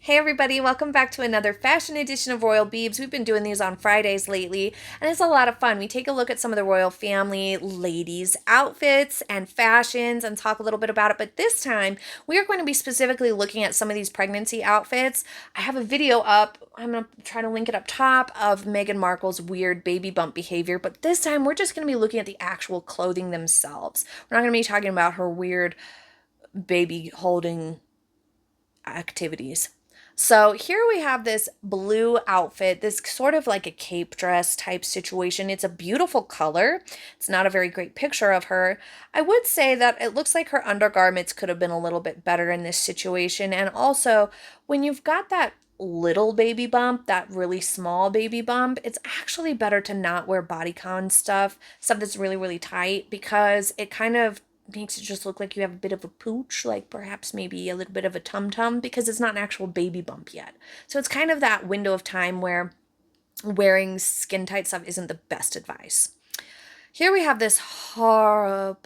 Hey everybody, welcome back to another fashion edition of Royal Beebs. We've been doing these on Fridays lately, and it's a lot of fun. We take a look at some of the royal family ladies' outfits and fashions and talk a little bit about it, but this time we are going to be specifically looking at some of these pregnancy outfits. I have a video up, I'm going to try to link it up top, of Meghan Markle's weird baby bump behavior, but this time we're just going to be looking at the actual clothing themselves. We're not going to be talking about her weird baby holding activities. So here we have this blue outfit, this sort of like a cape dress type situation. It's a beautiful color. It's not a very great picture of her. I would say that it looks like her undergarments could have been a little bit better in this situation. And also, when you've got that little baby bump, that really small baby bump, it's actually better to not wear bodycon stuff that's really, really tight, because it kind of makes it just look like you have a bit of a pooch, like perhaps maybe a little bit of a tum-tum, because it's not an actual baby bump yet. So it's kind of that window of time where wearing skin tight stuff isn't the best advice. Here we have this horrible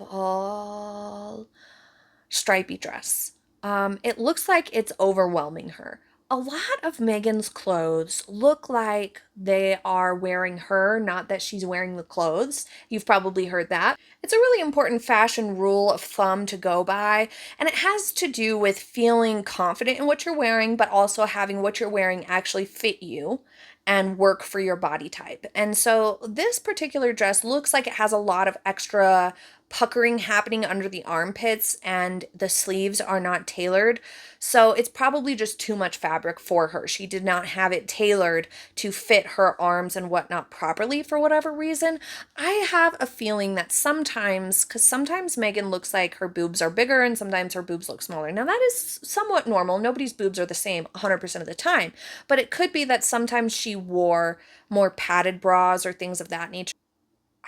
stripy dress. It looks like it's overwhelming her. A lot of Meghan's clothes look like they are wearing her, not that she's wearing the clothes. You've probably heard that. It's a really important fashion rule of thumb to go by, and it has to do with feeling confident in what you're wearing, but also having what you're wearing actually fit you and work for your body type. And so this particular dress looks like it has a lot of extra puckering happening under the armpits, and the sleeves are not tailored. So it's probably just too much fabric for her. She did not have it tailored to fit her arms and whatnot properly for whatever reason. I have a feeling that sometimes, because sometimes Meghan looks like her boobs are bigger and sometimes her boobs look smaller. Now that is somewhat normal. Nobody's boobs are the same 100% of the time, but it could be that sometimes she wore more padded bras or things of that nature.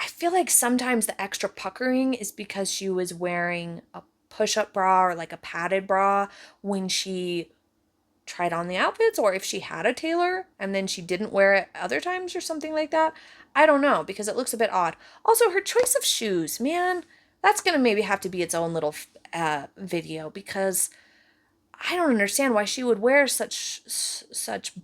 I feel like sometimes the extra puckering is because she was wearing a push-up bra or like a padded bra when she tried on the outfits, or if she had a tailor and then she didn't wear it other times or something like that. I don't know, because it looks a bit odd. Also, her choice of shoes, man, that's gonna maybe have to be its own little video, because I don't understand why she would wear such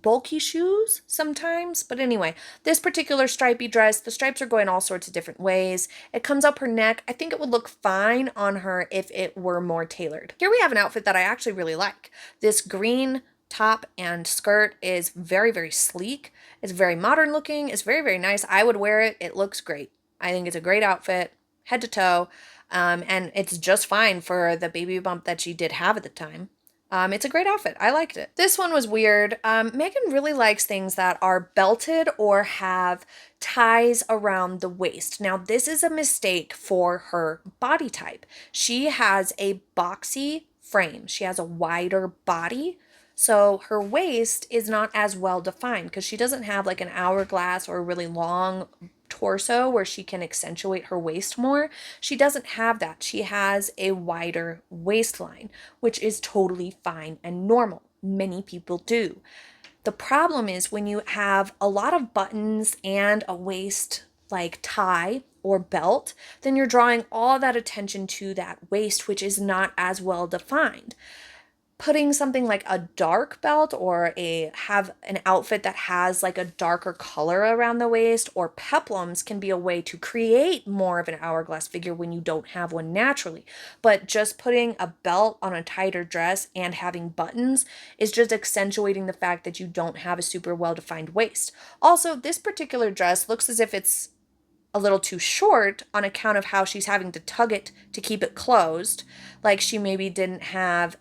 bulky shoes sometimes. But anyway, this particular stripy dress, the stripes are going all sorts of different ways. It comes up her neck. I think it would look fine on her if it were more tailored. Here we have an outfit that I actually really like. This green top and skirt is very, very sleek. It's very modern looking. It's very, very nice. I would wear it. It looks great. I think it's a great outfit, head to toe. And it's just fine for the baby bump that she did have at the time. It's a great outfit. I liked it. This one was weird. Meghan really likes things that are belted or have ties around the waist. Now, this is a mistake for her body type. She has a boxy frame. She has a wider body. So her waist is not as well defined because she doesn't have like an hourglass or a really long torso where she can accentuate her waist more. She doesn't have that. She has a wider waistline, which is totally fine and normal. Many people do. The problem is when you have a lot of buttons and a waist like tie or belt, then you're drawing all that attention to that waist, which is not as well defined. Putting something like a dark belt or have an outfit that has like a darker color around the waist or peplums can be a way to create more of an hourglass figure when you don't have one naturally. But just putting a belt on a tighter dress and having buttons is just accentuating the fact that you don't have a super well-defined waist. Also, this particular dress looks as if it's a little too short on account of how she's having to tug it to keep it closed, like she maybe didn't have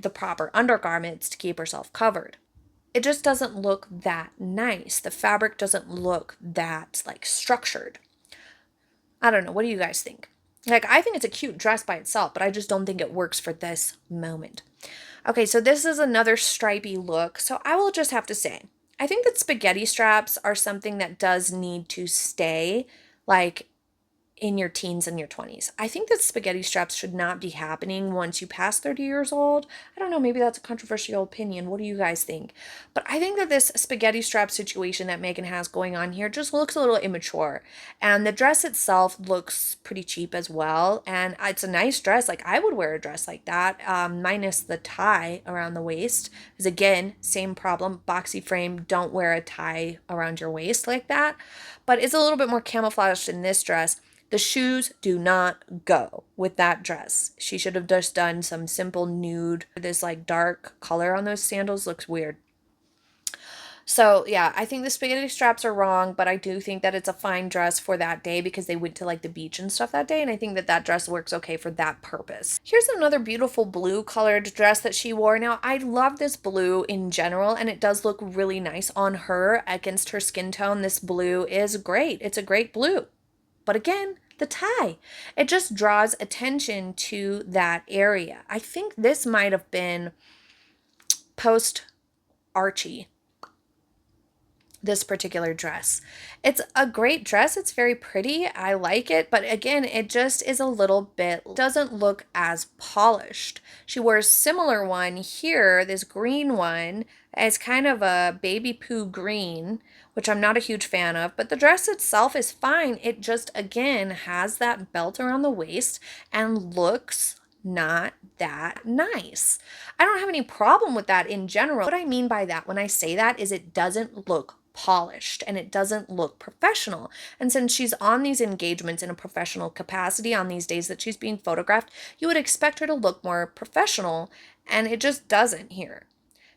the proper undergarments to keep herself covered. It just doesn't look that nice. The fabric doesn't look that like structured. I don't know. What do you guys think? Like, I think it's a cute dress by itself, but I just don't think it works for this moment. Okay, so this is another stripy look. So I will just have to say, I think that spaghetti straps are something that does need to stay like in your teens and your 20s. I think that spaghetti straps should not be happening once you pass 30 years old. I don't know, maybe that's a controversial opinion. What do you guys think? But I think that this spaghetti strap situation that Meghan has going on here just looks a little immature. And the dress itself looks pretty cheap as well. And it's a nice dress. Like, I would wear a dress like that, minus the tie around the waist. Because again, same problem, boxy frame, don't wear a tie around your waist like that. But it's a little bit more camouflaged in this dress. The shoes do not go with that dress. She should have just done some simple nude. This like dark color on those sandals looks weird. So yeah, I think the spaghetti straps are wrong, but I do think that it's a fine dress for that day because they went to like the beach and stuff that day. And I think that that dress works okay for that purpose. Here's another beautiful blue colored dress that she wore. Now I love this blue in general, and it does look really nice on her against her skin tone. This blue is great. It's a great blue. But again, the tie, it just draws attention to that area. I think this might have been post Archie, this particular dress. It's a great dress. It's very pretty. I like it. But again, it just is a little bit, doesn't look as polished. She wears a similar one here, this green one. It's kind of a baby poo green, which I'm not a huge fan of. But the dress itself is fine. It just, again, has that belt around the waist and looks not that nice. I don't have any problem with that in general. What I mean by that when I say that is it doesn't look polished and it doesn't look professional. And since she's on these engagements in a professional capacity on these days that she's being photographed, you would expect her to look more professional, and it just doesn't here.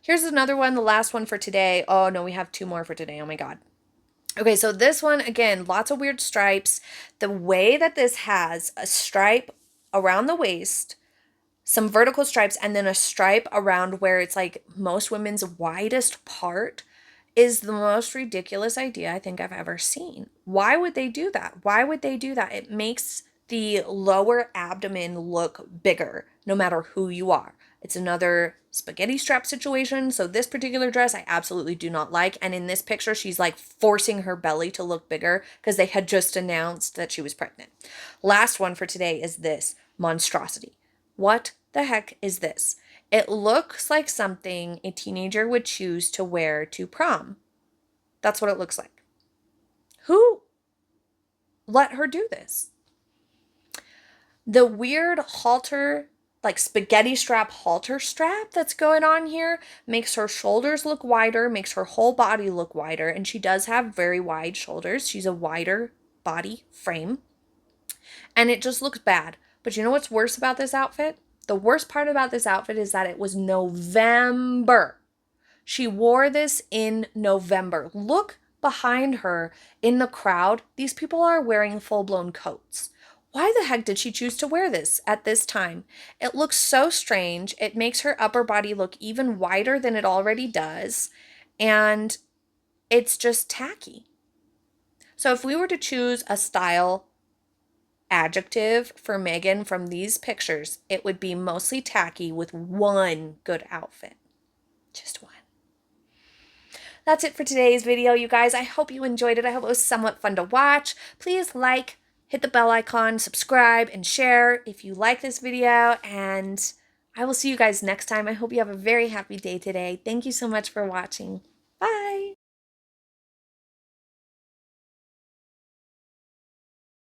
Here's another one, the last one for today. Oh no, we have two more for today. Oh my God. Okay, so this one, again, lots of weird stripes. The way that this has a stripe around the waist, some vertical stripes, and then a stripe around where it's like most women's widest part is the most ridiculous idea I think I've ever seen. Why would they do that? Why would they do that? It makes the lower abdomen look bigger, no matter who you are. It's another spaghetti strap situation. So this particular dress I absolutely do not like. And in this picture, she's like forcing her belly to look bigger because they had just announced that she was pregnant. Last one for today is this monstrosity. What the heck is this? It looks like something a teenager would choose to wear to prom. That's what it looks like. Who let her do this? The weird halter, like spaghetti strap halter strap that's going on here makes her shoulders look wider, makes her whole body look wider, and she does have very wide shoulders. She's a wider body frame, and it just looks bad. But you know what's worse about this outfit? The worst part about this outfit is that it was November. She wore this in November. Look behind her in the crowd. These people are wearing full-blown coats. Why the heck did she choose to wear this at this time? It looks so strange. It makes her upper body look even wider than it already does. And it's just tacky. So if we were to choose a style adjective for Meghan from these pictures, it would be mostly tacky with one good outfit. Just one. That's it for today's video, you guys. I hope you enjoyed it. I hope it was somewhat fun to watch. Please like, hit the bell icon, subscribe, and share if you like this video. And I will see you guys next time. I hope you have a very happy day today. Thank you so much for watching.